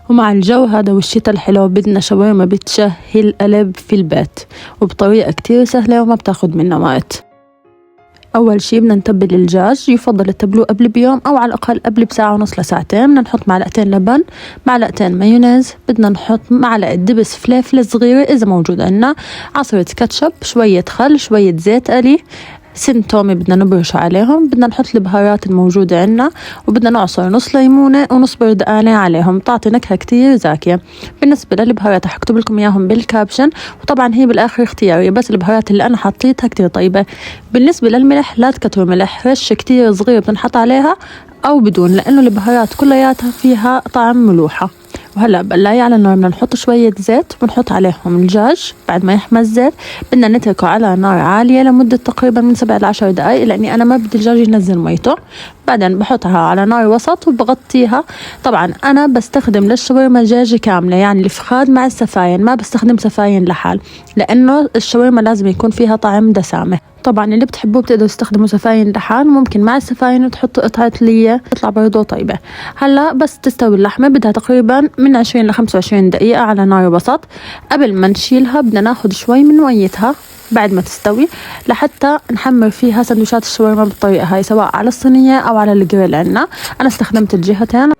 ومع الجو هذا والشتاء الحلو بدنا شاورما بتشهي القلب في البيت وبطريقة كتير سهلة وما بتاخد منا وقت. أول شي بدنا نتبل الدجاج، يفضل تتبلوه قبل بيوم أو على الأقل قبل بساعة ونص لساعتين. بدنا نحط معلقتين لبن، معلقتين مايونيز، بدنا نحط معلقة دبس فلفل صغيرة إذا موجود عنا، عصرة كاتشب، شوية خل، شوية زيت قلي، سن تومي بدنا نبرش عليهم. بدنا نحط البهارات الموجودة عنا، وبدنا نعصر نص ليمونة ونص بردقانة عليهم، تعطي نكهة كتير زاكية. بالنسبة للبهارات حكتب لكم إياهم بالكابشن، وطبعا هي بالآخر اختيارية، بس البهارات اللي أنا حطيتها كتير طيبة. بالنسبة للملح لا تكتروا ملح، رشة كتير صغيرة بنحط عليها أو بدون، لأنه البهارات كلياتها فيها طعم ملوحة. وهلا بقلاية على النار بدنا نحط شوية زيت ونحط عليهم الدجاج. بعد ما يحمى الزيت بدنا نتركه على نار عالية لمدة تقريبا من 7 ل 10 دقائق، لأني أنا ما بدي الدجاج ينزل ميته. بعدين بحطها على نار وسط وبغطيها. طبعا أنا بستخدم للشاورما دجاجة كاملة، يعني الفخاد مع السفاين، ما بستخدم سفاين لحال، لأنه الشاورما لازم يكون فيها طعم دسامة. طبعا اللي بتحبوه بتقدروا تستخدموا سفاين لحال، ممكن مع السفاين تحطوا قطعة لية تطلع برضو طيبة. هلا بس تستوي اللحمة بدها تقريبا من 20 ل 25 دقيقة على نار وسط. قبل ما نشيلها بدنا ناخد شوي من ميتها بعد ما تستوي، لحتى نحمر فيها سندويشات الشاورما بالطريقة هاي، سواء على الصينية أو على الجريل عنا. أنا استخدمت الجهتين.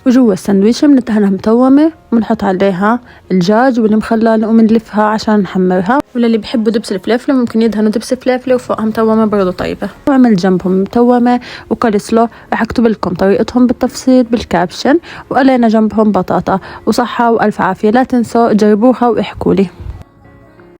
وجوا السندويشة بندهنها متومة وبنحط عليها الدجاج والمخلل وبنلفها عشان نحمرها. وللي بيحبوا دبس الفلفل ممكن يدهنوا دبس فلفل وفوقها متومة برضو طيبة. وعمل جنبهم متومة وكالسلو، رح اكتب لكم طريقتهم بالتفصيل بالكابشن. وقلينا جنبهم بطاطا. وصحة وألف عافية، لا تنسوا جربوها واحكوا لي.